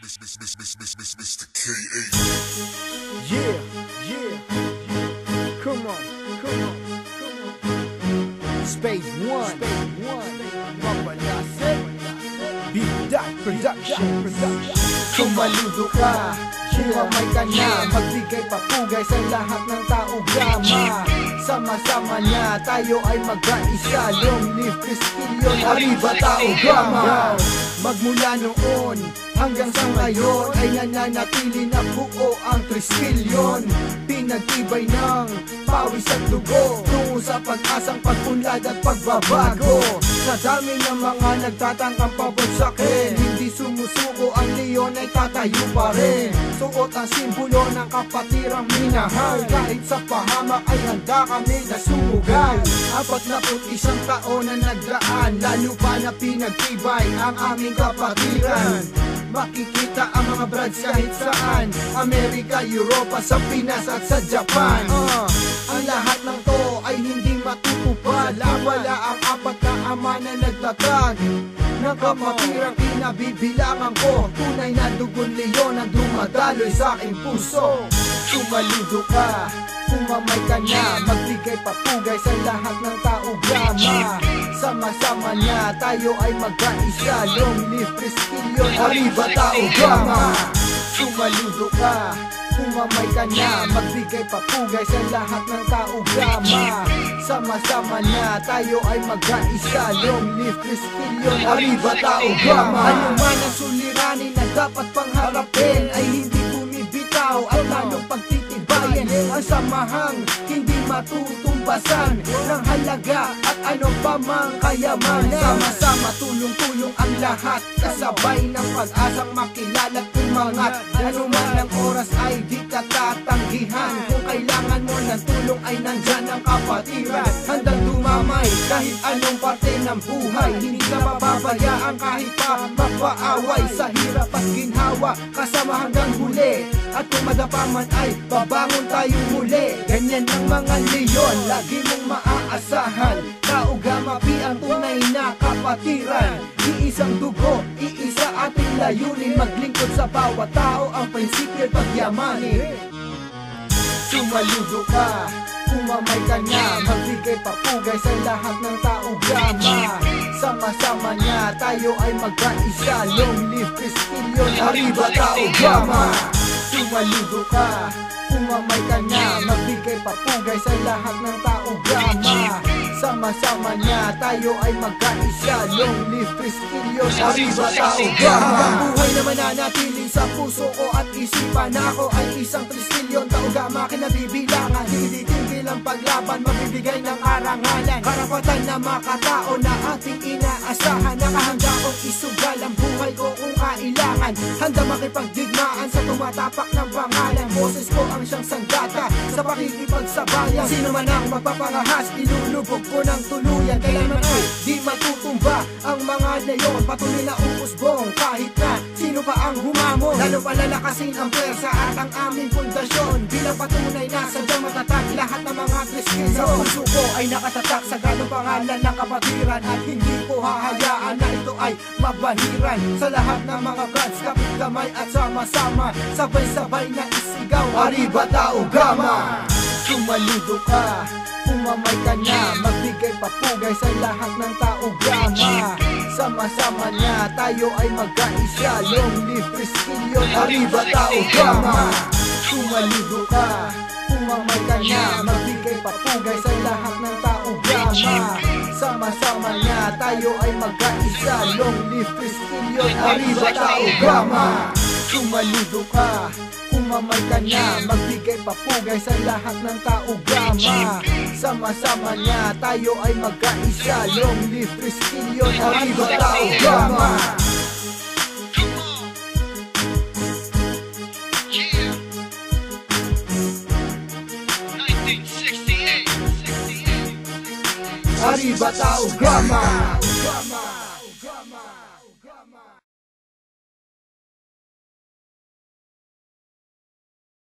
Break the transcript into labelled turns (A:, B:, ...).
A: Mr. K8.
B: Yeah, yeah, come on, come on, come on. Space One, Mapalase, Big Dot Production. Sumaludo ka, sumamay ka na, magbigay papugay sa lahat ng tao gama. Sama-sama na, tayo ay mag-aisa, long live Cristillion, arriba tao gama. Magmula noon hanggang sa ngayon ay nananatili na buo ang Cristillion. Pinagtibay ng pawis at dugo tungo sa pag-asang pagpunlad at pagbabago. Sa dami ng mga nagtatangkang pabagsakin, hindi sumusuko ang leon ay tatayo pa rin. Suot ang simbolo ng kapatirang minahal, kahit sa pahamak ay handa kami na sumugal. 41 taon na nagdaan, lalo pa na pinagtibay ang aming kapatiran. Makikita ang mga brads kahit saan, Amerika, Europa, sa Pinas at sa Japan. Ang lahat ng to ay hindi matutupad, wala ang apat na ama na nagtatag ng kapatirang kinabibilangan ko. Tunay na dugon leon ang dumadaloy sa aking puso. Sumaludo ka, umamay ka na, magbigay papugay sa lahat ng tao gama. Sama-sama na, tayo ay mag-aisa, long live Cristillion, arriba tao gama. Sumaludo ka, umamay ka na, magbigay papugay sa lahat ng tao gama. Sama-sama na, tayo ay mag-aisa, long live Cristillion, arriba tao gama. Ano man ang suliranin na dapat pangharapin ay hindi bumibitaw at lalong pagtitibayin ang samahang hindi matutumbasan ng halaga at ano pa mang kayamanan. Sama-sama tulong-tulong ang lahat, kasabay ng pag-asang makilala at umangat. Ano man ang oras ay di katatanggihan, kung kailangan mo ng tulong ay nandyan ang kapatiran. Handang dumamay kahit anong parte ng buhay, hindi ka mapabayaan kahit pa mapaaway. Sa hirap at ginhawa, kasama hanggang huli, at kung madapa man ay babangon tayo muli. Ganyan ang mga leon, lagi mong maaasahan. Tao gama pi ang tunay na kapatiran. Iisang dugo, iisa ating layunin, maglingkod sa bawat tao, ang prinsipyo at pagyamanin. Sumaludo ka, umamay ka na, magbigay papugay sa lahat ng tao gama. Sama-sama na, tayo ay mag-aisa, long live Cristillion, arriba tao gama. Sumaludo ka, umamay ka na, magbigay papugay sa lahat ng tao gama. Sama-sama na, tayo ay mag-aisa, long live Cristillion, arriba tao gama. Ang buhay na mananatili sa puso ko at isipan, na ako ay isang Cristillion, tao gama kinabibilangan. Hindi tigil ang paglaban, mabibigay ng arangalan, karapatan na makatao na ating inaasahan. Nakahanda kong isugal ang buhay ko kung kailangan, handa makipagdigmaan sa tumatapak ng pangalan. Boses ko ang siyang sanggata sa pakikipagsabayan. Sino man ang magpaparahas, ilulubog ko ng tuluyan. Kailanman ay di matutumba ang mga leon, patuloy na umusbong kahit na sino pa ang humamon. Lalo palalakasin ang pwersa at ang aming pundasyon, bilang patunay na sadyang matatag lahat ng mga Cristillion. Sa puso ko ay nakatatak sa ganong pangalan ng kapatiran, at hindi ko hahayaan na ito ay mabahiran. Sa lahat ng mga brads, kapit kamay at sama-sama, sabay-sabay na isigaw, arriba tao gama. Sumaludo ka, umamay ka na, magbigay papugay sa lahat ng tao gama. Sama-sama na, tayo ay mag-aisa, long live Cristillion, arriba tao gama. Sumaludo ka, umamay ka na, magbigay papugay sa lahat ng tao gama. Sama-sama na, tayo ay mag-aisa, long live Cristillion, arriba tao gama. Sumaludo ka, umamay ka na, magbigay papugay sa lahat ng tao gama. Sama-sama na, tayo ay mag-aisa, long live Cristillion, arriba tao gama. Arriba tao gama.